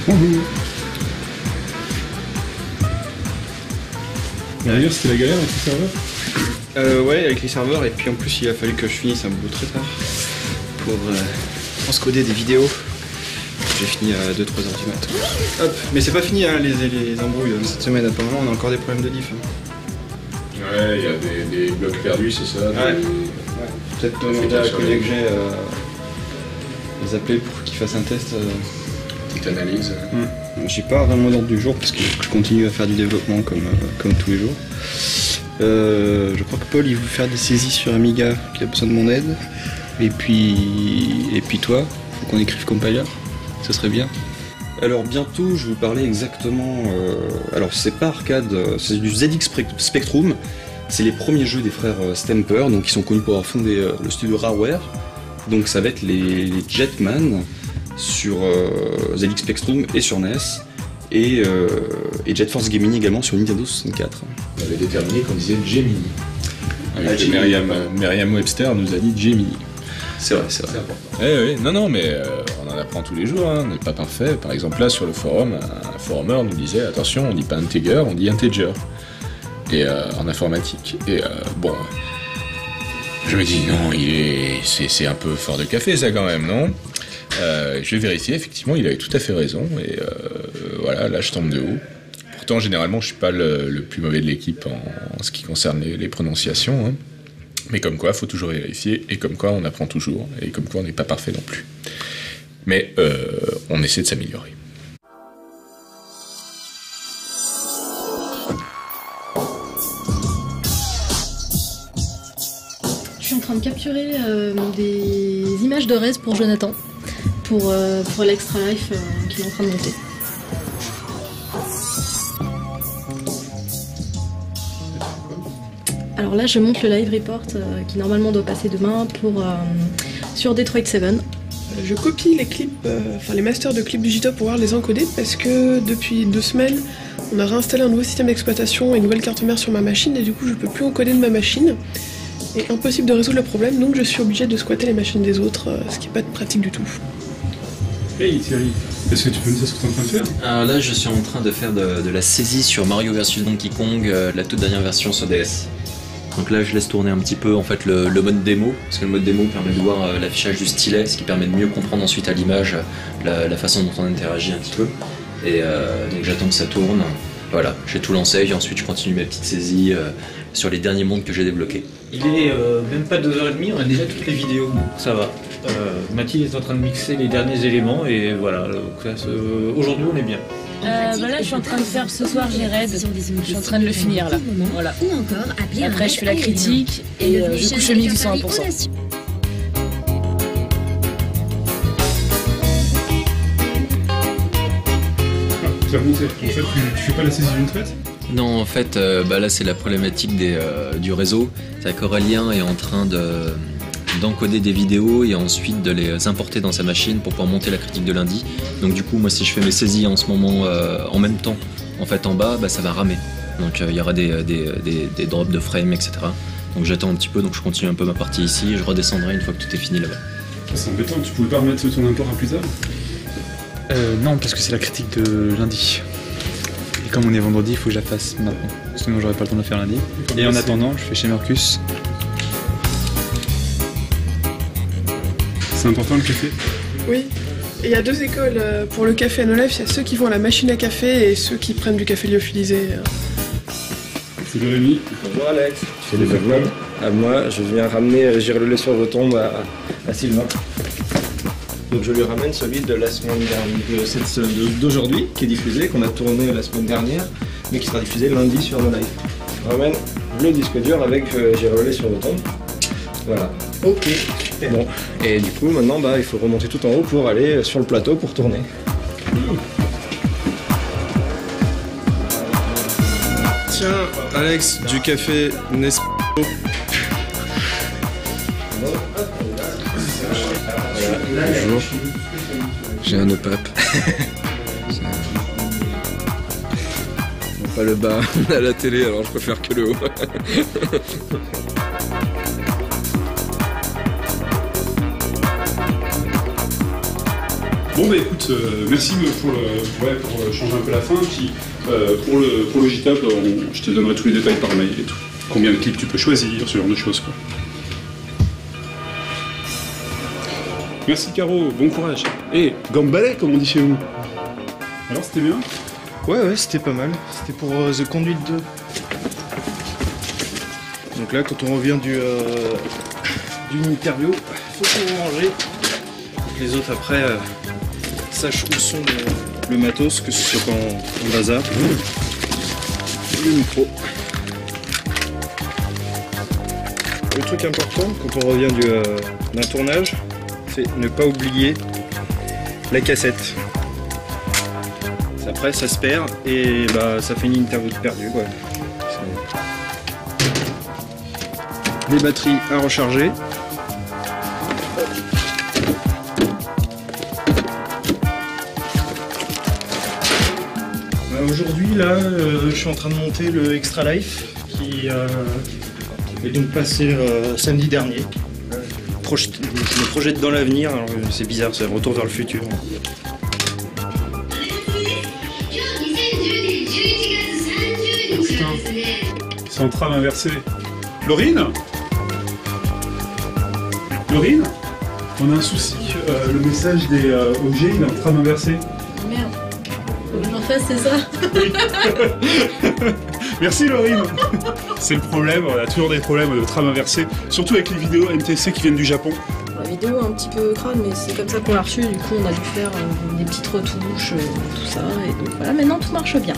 Bonjour. D'ailleurs, c'était la galère avec les serveurs. Ouais, avec les serveurs, et puis en plus il a fallu que je finisse un boulot très tard pour transcoder des vidéos. J'ai fini à 2-3 heures du mat. Hop, mais c'est pas fini hein, les embrouilles cette semaine, apparemment on a encore des problèmes de diff. Hein. Ouais, il y a des blocs perdus, c'est ça. Ouais. Peut-être demander à la collègue que j'ai les appeler pour qu'ils fassent un test. Petite analyse. J'ai pas vraiment d'ordre du jour parce que je continue à faire du développement comme tous les jours. Je crois que Paul il veut faire des saisies sur Amiga, qu'il a besoin de mon aide. Et puis toi, faut qu'on écrive Compiler, ça serait bien. Alors bientôt je vais vous parler exactement. Alors c'est pas arcade, c'est du ZX Spectrum. C'est les premiers jeux des frères Stamper, donc ils sont connus pour avoir fondé le studio Rareware. Donc ça va être les Jetman sur ZX Spectrum et sur NES. Et Jet Force Gemini également sur Nintendo 64. On avait déterminé qu'on disait Gemini. Merriam-Webster nous a dit Gemini. C'est vrai, c'est vrai. Oui, non, mais on en apprend tous les jours, hein, on n'est pas parfait. Par exemple, là, sur le forum, un forumeur nous disait, attention, on dit pas integer, on dit integer. Et en informatique. Et bon, je me dis, non, c'est un peu fort de café, ça, quand même, non? Je vais vérifier, effectivement, il avait tout à fait raison. Et voilà, là, je tombe de haut. Pourtant, généralement, je suis pas le plus mauvais de l'équipe en ce qui concerne les prononciations, hein. Mais comme quoi, il faut toujours vérifier, et comme quoi, on apprend toujours, et comme quoi, on n'est pas parfait non plus. Mais on essaie de s'améliorer. Je suis en train de capturer des images de res pour Jonathan, pour l'Extra Life qu'il est en train de monter. Alors là, je monte le live report qui normalement doit passer demain sur Detroit 7. Je copie les clips, les masters de clips digitaux pour pouvoir les encoder parce que depuis 2 semaines, on a réinstallé un nouveau système d'exploitation et une nouvelle carte mère sur ma machine et du coup, je peux plus encoder de ma machine. Et impossible de résoudre le problème, donc je suis obligée de squatter les machines des autres, ce qui n'est pas pratique du tout. Hey Thierry, est-ce que tu peux nous dire ce que tu es en train de faire? Alors là, je suis en train de faire de la saisie sur Mario vs Donkey Kong, la toute dernière version sur DS. Donc là, je laisse tourner un petit peu en fait le mode démo, parce que le mode démo permet de voir l'affichage du stylet, ce qui permet de mieux comprendre ensuite à l'image la façon dont on interagit un petit peu. Et donc j'attends que ça tourne. Voilà, j'ai tout lancé et ensuite je continue mes petites saisies sur les derniers mondes que j'ai débloqués. Il est même pas 2h30, on a déjà toutes les vidéos, ça va. Mathilde est en train de mixer les derniers éléments et voilà, aujourd'hui on est bien. Là je suis en train de faire ce soir j'ai raid, je suis en train de le finir là, voilà. Et après je fais la critique et du coup je fais mixe à 100%. Tu as monté, en fait tu fais pas la saisie d'une traite? Non, en fait, là c'est la problématique du réseau. C'est qu'Aurélien est en train d'encoder des vidéos et ensuite de les importer dans sa machine pour pouvoir monter la critique de lundi. Donc du coup, moi si je fais mes saisies en ce moment en même temps, en fait en bas, ça va ramer. Donc il y aura des drops de frames, etc. Donc j'attends un petit peu, donc je continue un peu ma partie ici et je redescendrai une fois que tout est fini là-bas. C'est embêtant, tu pouvais pas remettre ton import à plus tard? Non, parce que c'est la critique de lundi. Et comme on est vendredi, il faut que je la fasse maintenant. Sinon j'aurais pas le temps de la faire lundi. Et en attendant, je fais chez Mercus. C'est important le café? Oui, et il y a 2 écoles pour le café à No Life, il y a ceux qui vont à la machine à café et ceux qui prennent du café lyophilisé. Salut Rémi. Bonjour Alex. Tu fais des développements? Moi, je viens ramener J'irai le lait sur retombe à Sylvain. Donc je lui ramène celui de la semaine dernière, d'aujourd'hui, qui est diffusé, qu'on a tourné la semaine dernière, mais qui sera diffusé lundi sur No Life. Je ramène le disque dur avec J'irai le lait sur retombe. Voilà. Ok. Et bon. Et du coup, maintenant, il faut remonter tout en haut pour aller sur le plateau pour tourner. Tiens, Alex, du café Nespresso. Bonjour. J'ai un OPAP. Pas le bas, on est à la télé, alors je préfère que le haut. Bon bah écoute, merci pour changer un peu la fin, puis pour le JTAP, je te donnerai tous les détails par mail et tout. Combien de clips tu peux choisir, ce genre de choses quoi. Merci Caro, bon courage. Et gambalet comme on dit chez vous. Alors c'était bien? Ouais, c'était pas mal. C'était pour The Conduit 2. Donc là, quand on revient d'une interview, faut tout manger. Donc les autres après sachent où sont le matos, que ce soit en bazar. Le micro. Le truc important quand on revient d'un tournage, c'est ne pas oublier la cassette. Après ça se perd et bah ça fait une interview perdue quoi. Les batteries à recharger. Aujourd'hui là je suis en train de monter le Extra Life qui est donc passé samedi dernier. Je me projette dans l'avenir, alors c'est bizarre, c'est un retour vers le futur. C'est en trame inversée. Laurine, on a un souci. Le message des OG, il est en trame inversée. Merde. Faut que je m'en fasse, c'est ça? Merci Laurine. C'est le problème, on a toujours des problèmes de trame inversée, surtout avec les vidéos MTC qui viennent du Japon. La vidéo un petit peu crade, mais c'est comme ça qu'on l'a reçue, du coup on a dû faire des petites retouches, tout ça, et donc voilà, maintenant tout marche bien.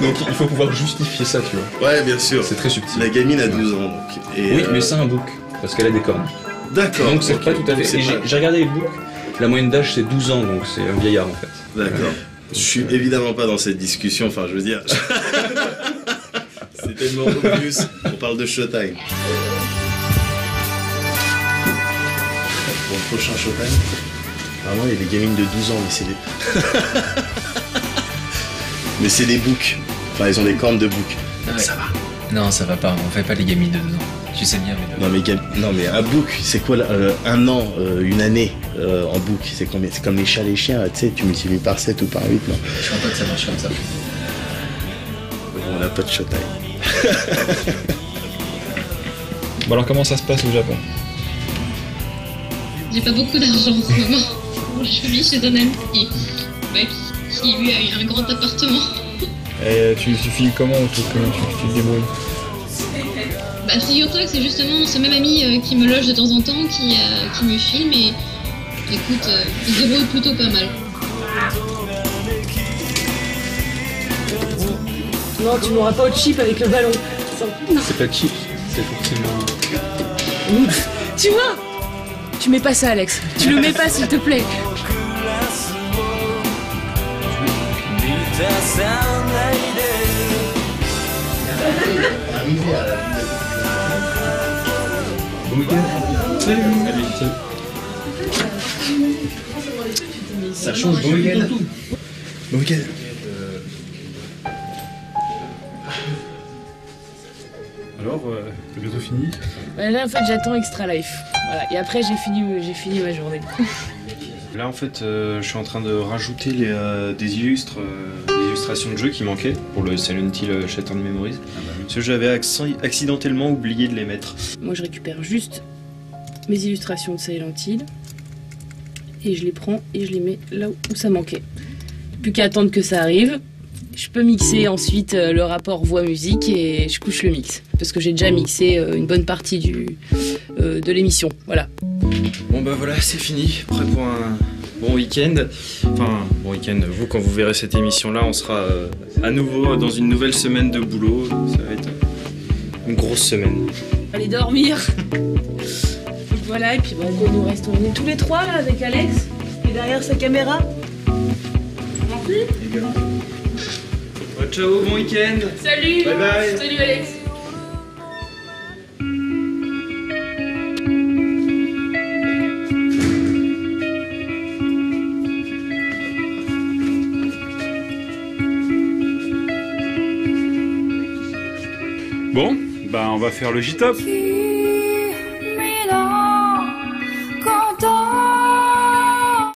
Donc il faut pouvoir justifier ça, tu vois. Ouais, bien sûr. C'est très subtil. La gamine a 12 ans, donc. Et oui, mais c'est un book, parce qu'elle a des cornes. D'accord. Donc c'est pas tout à fait. J'ai regardé les books, la moyenne d'âge c'est 12 ans, donc c'est un vieillard en fait. D'accord. Je suis évidemment pas dans cette discussion, enfin je veux dire. C'est tellement obvious. On parle de Showtime. Pour le prochain Showtime, vraiment il y a des gamines de 12 ans, mais c'est des. Mais c'est des books. Enfin, ils ont des cornes de bouc. Ah ouais. Ça va. Non, ça va pas. On fait pas les gamines de 2 ans. Tu sais bien, mais... Non, mais un bouc, c'est quoi un an, une année en bouc? C'est combien? C'est comme les chats, les chiens, tu sais, tu multiplies par 7 ou par 8, non? Je crois pas que ça marche comme ça. On n'a pas de Showtime. Bon alors comment ça se passe au Japon? J'ai pas beaucoup d'argent en ce moment. Je vis chez un ami qui lui a eu un grand appartement. Et tu filmes comment ou tu te débrouilles? Bah figure-toi que c'est justement ce même ami qui me loge de temps en temps qui me filme et écoute, il se débrouille plutôt pas mal. Non, tu m'auras pas au chip avec le ballon. C'est pas cheap, c'est forcément... Tu vois? Tu mets pas ça, Alex. Tu le mets pas, s'il te plaît. Bon week-end. Salut. Ça change. Bon week-end. Bon week-end. Alors, t'as bientôt fini? Là, en fait, j'attends Extra Life. Voilà. Et après, j'ai fini ma journée. Là en fait je suis en train de rajouter des illustrations de jeu qui manquaient pour le Silent Hill Shattered Memories. Parce que j'avais accidentellement oublié de les mettre. Moi je récupère juste mes illustrations de Silent Hill et je les prends et je les mets là où ça manquait. Plus qu'à attendre que ça arrive. Je peux mixer ensuite le rapport voix-musique et je couche le mix. Parce que j'ai déjà mixé une bonne partie de l'émission. Voilà. Bon bah voilà, c'est fini. Prêt pour un bon week-end. Enfin, bon week-end. Vous, quand vous verrez cette émission-là, on sera à nouveau dans une nouvelle semaine de boulot. Ça va être une grosse semaine. Allez dormir. Voilà, et puis bon, nous restons tous les trois là avec Alex. Et derrière sa caméra. Ciao, bon week-end. Salut. Bye bye. Salut Alex. Bon, bah on va faire le J-Top.